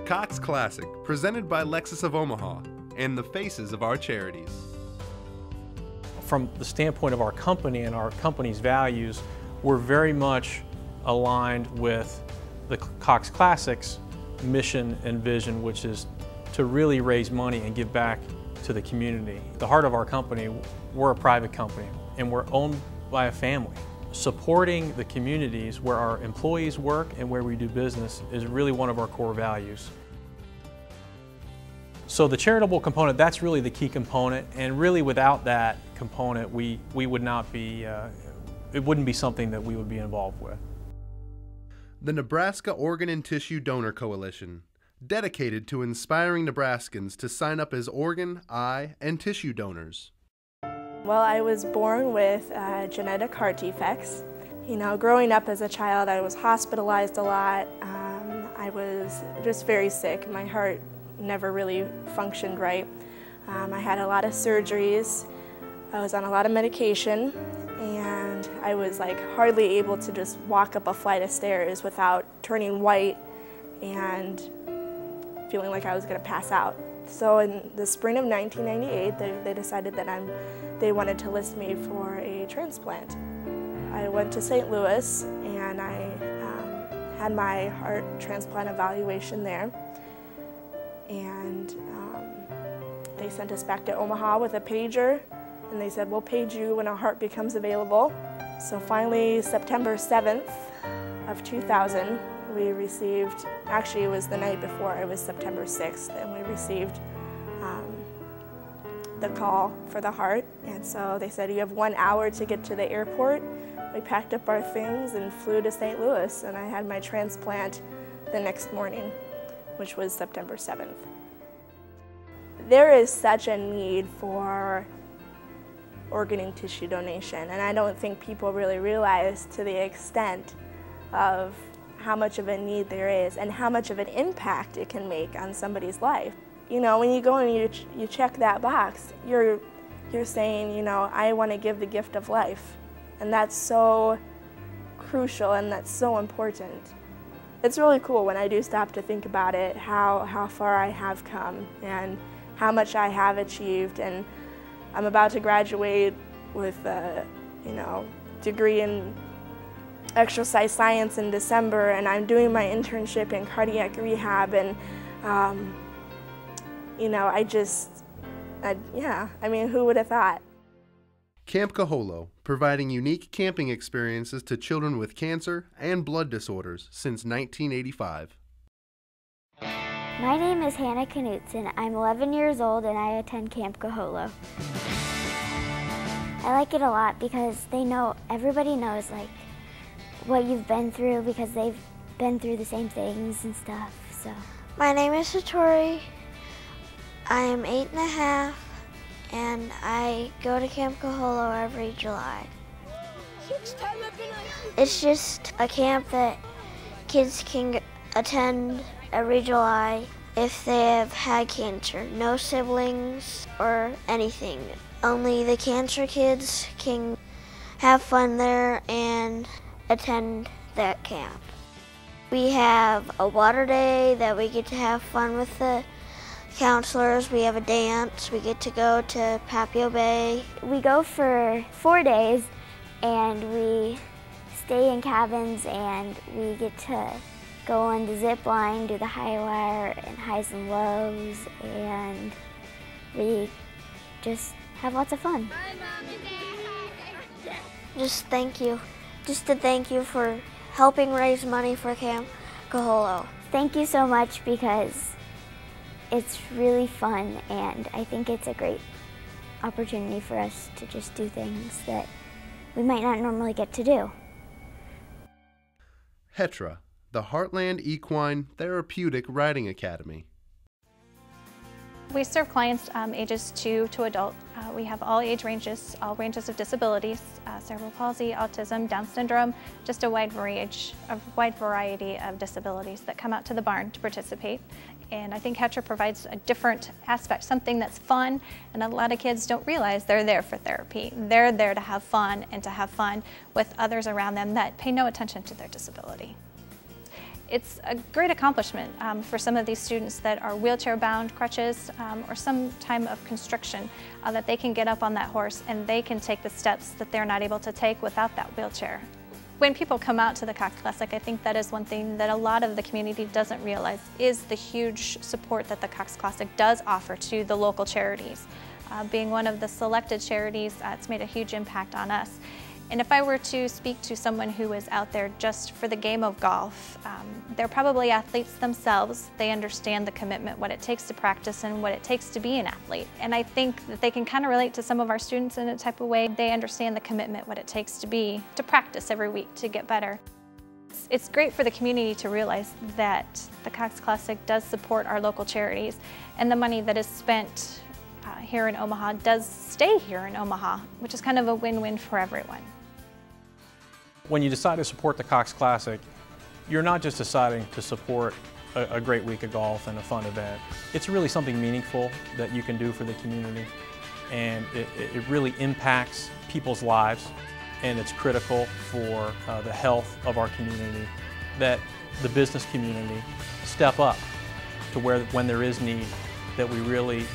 Cox Classic, presented by Lexus of Omaha, and the faces of our charities. From the standpoint of our company and our company's values, we're very much aligned with the Cox Classic's mission and vision, which is to really raise money and give back to the community. The heart of our company, we're a private company and we're owned by a family. Supporting the communities where our employees work and where we do business is really one of our core values. So the charitable component, that's really the key component, and really without that component we would not be, it wouldn't be something that we would be involved with. The Nebraska Organ and Tissue Donor Coalition, dedicated to inspiring Nebraskans to sign up as organ, eye, and tissue donors. Well, I was born with genetic heart defects. You know, growing up as a child, I was hospitalized a lot. I was just very sick. My heart never really functioned right. I had a lot of surgeries. I was on a lot of medication, and I was like hardly able to just walk up a flight of stairs without turning white and feeling like I was going to pass out. So in the spring of 1998, they decided that they wanted to list me for a transplant. I went to St. Louis and I had my heart transplant evaluation there. And they sent us back to Omaha with a pager, and they said, we'll page you when a heart becomes available. So finally, September 7th of 2000, we received, actually it was the night before, it was September 6th, and we received the call for the heart. And so they said, you have 1 hour to get to the airport. We packed up our things and flew to St. Louis, and I had my transplant the next morning, which was September 7th. There is such a need for organ and tissue donation, and I don't think people really realize to the extent of how much of a need there is and how much of an impact it can make on somebody's life. You know, when you go and you check that box, you're saying, you know, I want to give the gift of life, and that's so crucial and that's so important. It's really cool when I do stop to think about it, how far I have come and how much I have achieved. And I'm about to graduate with a degree in exercise science in December, and I'm doing my internship in cardiac rehab, and I mean, who would have thought? Camp Kaholo, providing unique camping experiences to children with cancer and blood disorders since 1985. My name is Hannah Knutson. I'm 11 years old and I attend Camp Kaholo. I like it a lot because everybody knows like what you've been through because they've been through the same things and stuff. So my name is Satori. I am 8.5 and I go to Camp Kaholo every July. It's just a camp that kids can attend every July if they have had cancer. No siblings or anything. Only the cancer kids can have fun there and attend that camp. We have a water day that we get to have fun with the counselors. We have a dance. We get to go to Papio Bay. We go for 4 days and we stay in cabins and we get to go on the zip line, do the high wire and highs and lows, and we just have lots of fun. Just to thank you for helping raise money for Camp Kaholo. Thank you so much because it's really fun, and I think it's a great opportunity for us to just do things that we might not normally get to do. HETRA, the Heartland Equine Therapeutic Riding Academy. We serve clients ages 2 to adult. We have all age ranges, all ranges of disabilities, cerebral palsy, autism, Down syndrome, just a wide variety of disabilities that come out to the barn to participate. And I think HETRA provides a different aspect, something that's fun, and a lot of kids don't realize they're there for therapy. They're there to have fun and to have fun with others around them that pay no attention to their disability. It's a great accomplishment for some of these students that are wheelchair-bound, crutches, or some time of constriction, that they can get up on that horse and they can take the steps that they're not able to take without that wheelchair. When people come out to the Cox Classic, I think that is one thing that a lot of the community doesn't realize is the huge support that the Cox Classic does offer to the local charities. Being one of the selected charities, it's made a huge impact on us. And if I were to speak to someone who is out there just for the game of golf, they're probably athletes themselves. They understand the commitment, what it takes to practice and what it takes to be an athlete. And I think that they can kind of relate to some of our students in a type of way. They understand the commitment, what it takes to practice every week to get better. It's great for the community to realize that the Cox Classic does support our local charities, and the money that is spent here in Omaha does stay here in Omaha, which is kind of a win-win for everyone. When you decide to support the Cox Classic, you're not just deciding to support a great week of golf and a fun event. It's really something meaningful that you can do for the community, and it really impacts people's lives, and it's critical for the health of our community that the business community step up to when there is need, that we really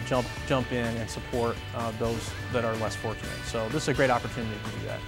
jump in and support those that are less fortunate. So this is a great opportunity to do that.